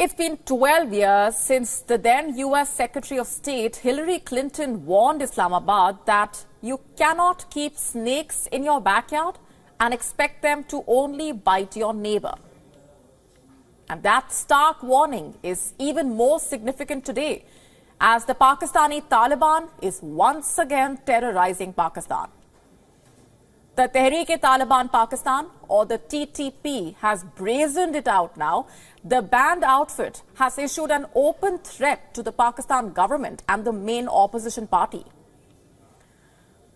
It's been 12 years since the then U.S. Secretary of State Hillary Clinton warned Islamabad that you cannot keep snakes in your backyard and expect them to only bite your neighbor. And that stark warning is even more significant today as the Pakistani Taliban is once again terrorizing Pakistan. The Tehreek-e-Taliban Pakistan, or the TTP, has brazened it out now. The banned outfit has issued an open threat to the Pakistan government and the main opposition party.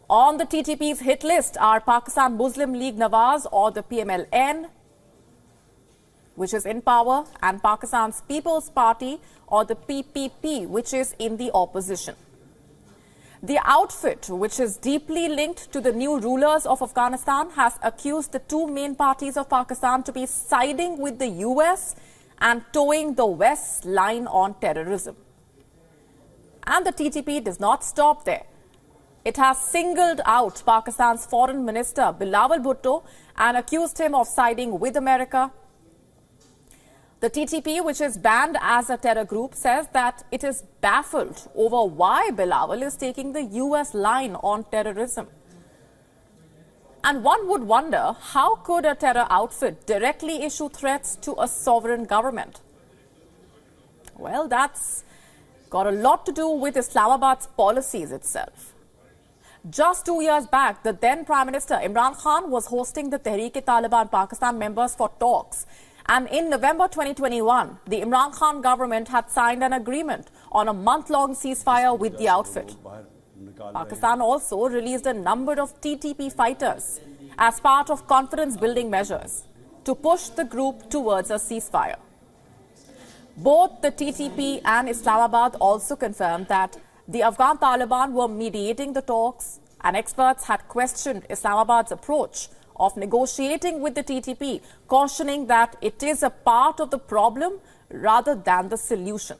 On the TTP's hit list are Pakistan Muslim League Nawaz, or the PMLN, which is in power, and Pakistan's People's Party, or the PPP, which is in the opposition. The outfit, which is deeply linked to the new rulers of Afghanistan, has accused the two main parties of Pakistan to be siding with the US and towing the West's line on terrorism. And the TTP does not stop there. It has singled out Pakistan's Foreign Minister Bilawal Bhutto and accused him of siding with America. The TTP, which is banned as a terror group, says that it is baffled over why Bilawal is taking the US line on terrorism. And one would wonder, how could a terror outfit directly issue threats to a sovereign government? Well, that's got a lot to do with Islamabad's policies itself. Just 2 years back, the then Prime Minister Imran Khan was hosting the Tehreek-e-Taliban Pakistan members for talks. And in November 2021, the Imran Khan government had signed an agreement on a month-long ceasefire with the outfit. Pakistan also released a number of TTP fighters as part of confidence-building measures to push the group towards a ceasefire. Both the TTP and Islamabad also confirmed that the Afghan Taliban were mediating the talks, and experts had questioned Islamabad's approach of negotiating with the TTP, cautioning that it is a part of the problem rather than the solution.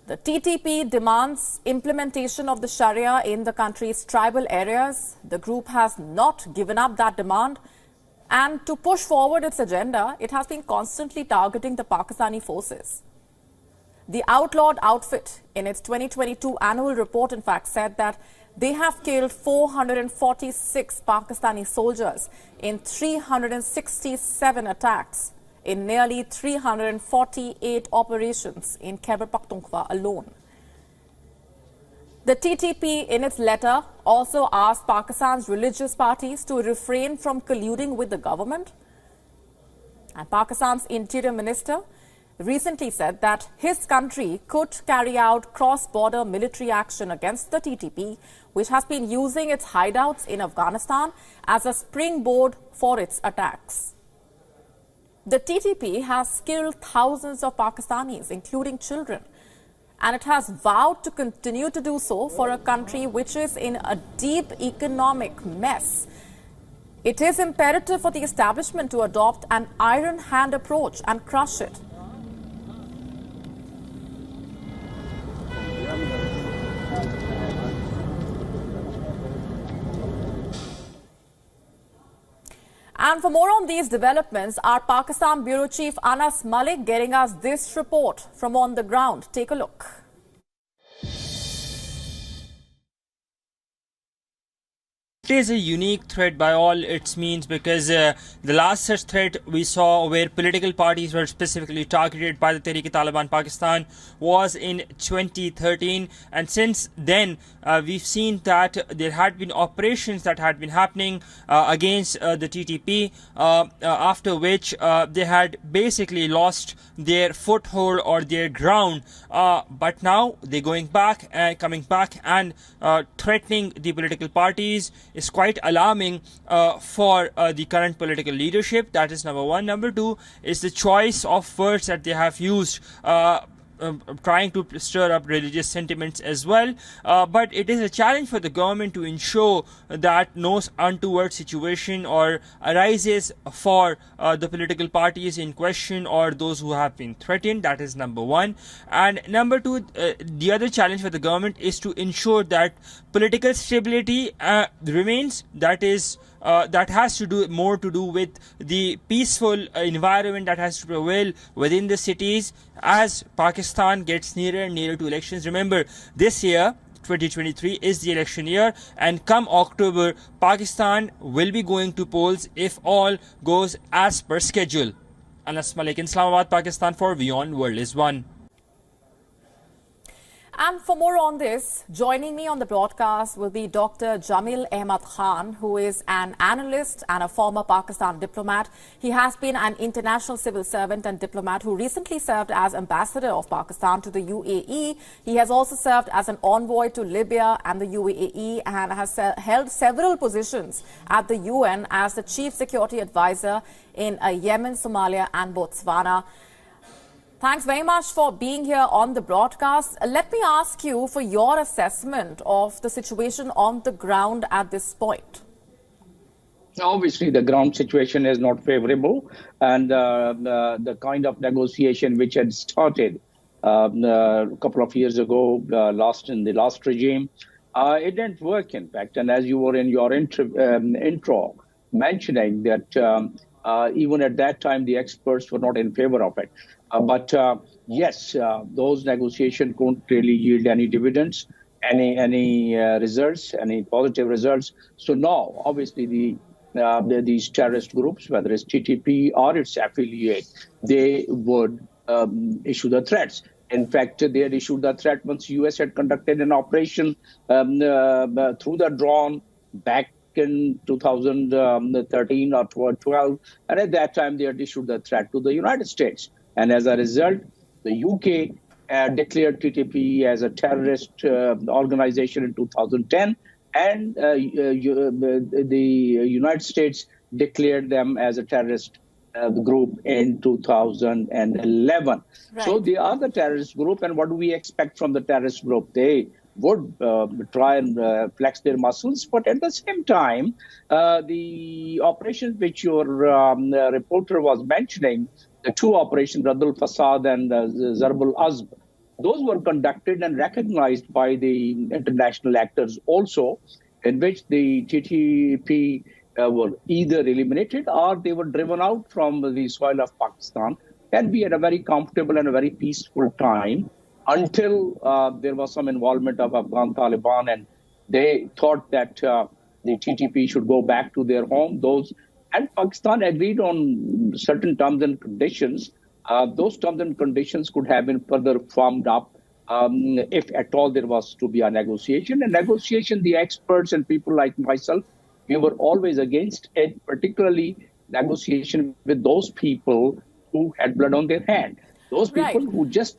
The TTP demands implementation of the Sharia in the country's tribal areas. The group has not given up that demand, and to push forward its agenda, it has been constantly targeting the Pakistani forces. The outlawed outfit, in its 2022 annual report, in fact, said that they have killed 446 Pakistani soldiers in 367 attacks in nearly 348 operations in Khyber Pakhtunkhwa alone. The TTP, in its letter, also asked Pakistan's religious parties to refrain from colluding with the government. And Pakistan's Interior Minister recently said that his country could carry out cross-border military action against the TTP, which has been using its hideouts in Afghanistan as a springboard for its attacks. The TTP has killed thousands of Pakistanis, including children, and it has vowed to continue to do so for a country which is in a deep economic mess. It is imperative for the establishment to adopt an iron hand approach and crush it. And for more on these developments, our Pakistan Bureau Chief Anas Malik getting us this report from on the ground. Take a look. It is a unique threat by all its means, because the last such threat we saw where political parties were specifically targeted by the Tehreek-e-Taliban Pakistan was in 2013, and since then we've seen that there had been operations that had been happening against the TTP, after which they had basically lost their foothold or their ground, but now they're going back and coming back and threatening the political parties is quite alarming for the current political leadership. That is number one. Number two is the choice of words that they have used, trying to stir up religious sentiments as well. But it is a challenge for the government to ensure that no untoward situation or arises for the political parties in question or those who have been threatened. That is number one. And number two, the other challenge for the government is to ensure that political stability remains. That is that has to do more to do with the peaceful environment that has to prevail within the cities as Pakistan gets nearer and nearer to elections. Remember, this year 2023 is the election year, and come October, Pakistan will be going to polls if all goes as per schedule. Anas Malik in Islamabad, Pakistan for Beyond World is One. And for more on this, joining me on the broadcast will be Dr. Jamil Ahmad Khan, who is an analyst and a former Pakistan diplomat. He has been an international civil servant and diplomat who recently served as ambassador of Pakistan to the UAE. He has also served as an envoy to Libya and the UAE and has held several positions at the UN as the chief security advisor in Yemen, Somalia and Botswana. Thanks very much for being here on the broadcast. Let me ask you for your assessment of the situation on the ground at this point. Obviously, the ground situation is not favorable, and the kind of negotiation which had started a couple of years ago, in the last regime, it didn't work, in fact. And as you were in your intro mentioning that even at that time, the experts were not in favor of it. But yes, those negotiations couldn't really yield any dividends, any results, any positive results. So now, obviously, these terrorist groups, whether it's TTP or its affiliate, they would issue the threats. In fact, they had issued the threat once U.S. had conducted an operation through the drone back in 2013 or 12, and at that time they had issued the threat to the United States. And as a result, the UK declared TTP as a terrorist organization in 2010, and the United States declared them as a terrorist group in 2011. Right. So they are the terrorist group, and what do we expect from the terrorist group? They would try and flex their muscles, but at the same time, the operations which your reporter was mentioning, the two operations, Radul Fasad and Zarbul Azb, those were conducted and recognized by the international actors also, in which the TTP were either eliminated or they were driven out from the soil of Pakistan. And we had a very comfortable and a very peaceful time until there was some involvement of Afghan Taliban, and they thought that the TTP should go back to their home. And Pakistan agreed on certain terms and conditions. Those terms and conditions could have been further firmed up if at all there was to be a negotiation. And negotiation, the experts and people like myself, we were always against it, particularly negotiation with those people who had blood on their hand. Those people who just,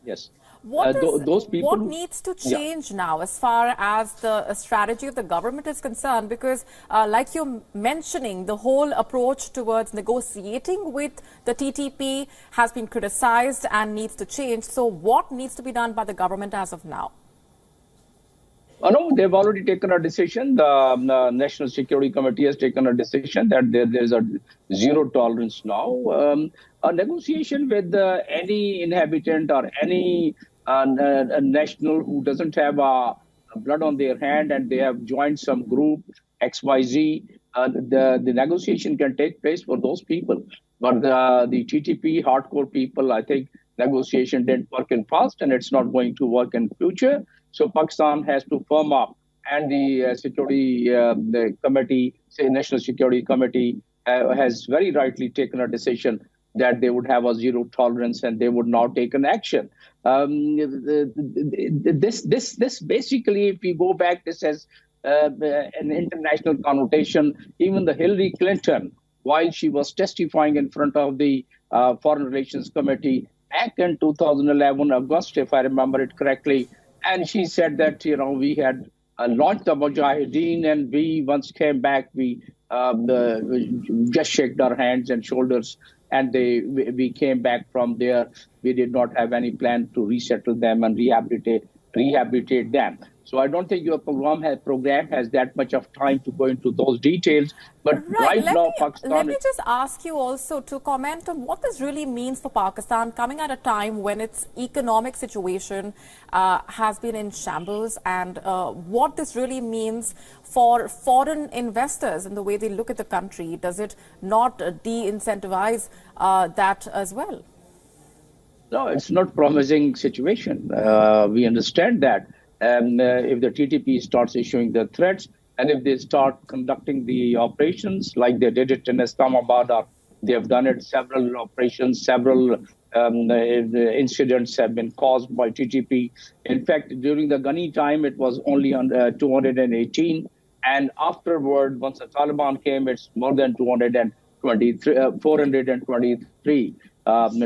yes. What needs to change now as far as the strategy of the government is concerned? Because like you're mentioning, the whole approach towards negotiating with the TTP has been criticized and needs to change. So what needs to be done by the government as of now? No, they've already taken a decision. The National Security Committee has taken a decision that there's a zero tolerance now. A negotiation with any inhabitant or any a national who doesn't have blood on their hand and they have joined some group XYZ, the negotiation can take place for those people. But the TTP hardcore people, I think negotiation didn't work in past and it's not going to work in future. So Pakistan has to firm up, and the the committee, say National Security Committee, has very rightly taken a decision that they would have a zero tolerance and they would not take an action. This basically, if we go back, this has an international connotation. Even the Hillary Clinton, while she was testifying in front of the Foreign Relations Committee back in 2011, August, if I remember it correctly, and she said that, we had launched the Mujahideen and we once came back, we just shook our hands and shoulders and we came back from there. We did not have any plan to resettle them and rehabilitate them. So I don't think your program has that much of time to go into those details. But Right. right now, Let Pakistan me just ask you also to comment on what this really means for Pakistan, coming at a time when its economic situation has been in shambles, and what this really means for foreign investors in the way they look at the country. Does it not de-incentivize that as well? No, it's not promising situation. We understand that. And if the TTP starts issuing the threats, and if they start conducting the operations like they did it in Islamabad, or they have done it several operations, several incidents have been caused by TTP. In fact, during the Ghani time, it was only on 218. And afterward, once the Taliban came, it's more than 223, 423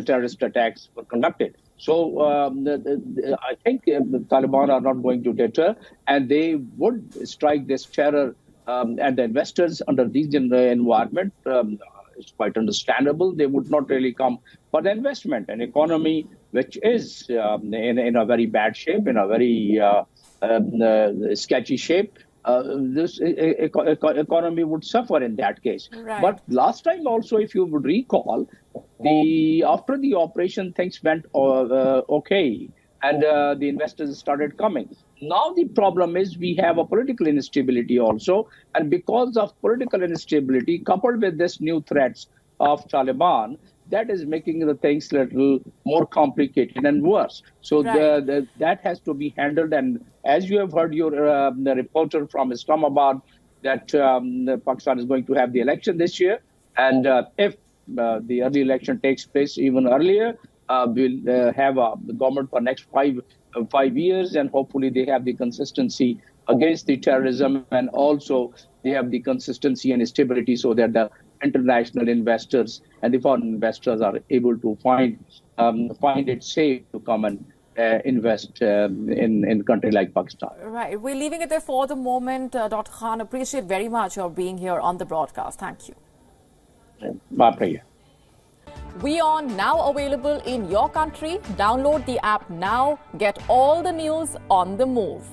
terrorist attacks were conducted. So I think the Taliban are not going to deter, and they would strike this terror at the investors under these environment. It's quite understandable. They would not really come for the investment. An economy which is in a very bad shape, in a very sketchy shape, this economy would suffer in that case. Right. But last time also, if you would recall, after the operation, things went okay, and the investors started coming. Now the problem is we have a political instability also, and because of political instability coupled with this new threats of Taliban, that is making the things a little more complicated and worse. So Right. that has to be handled. And as you have heard your the reporter from Islamabad, that Pakistan is going to have the election this year. And if the early election takes place even earlier, we'll have a government for next 5 years. And hopefully they have the consistency against the terrorism, and also they have the consistency and stability so that the international investors and the foreign investors are able to find it safe to come and invest in a country like Pakistan. Right. We're leaving it there for the moment. Dr. Khan, appreciate very much your being here on the broadcast. Thank you. My pleasure. WION now available in your country. Download the app now. Get all the news on the move.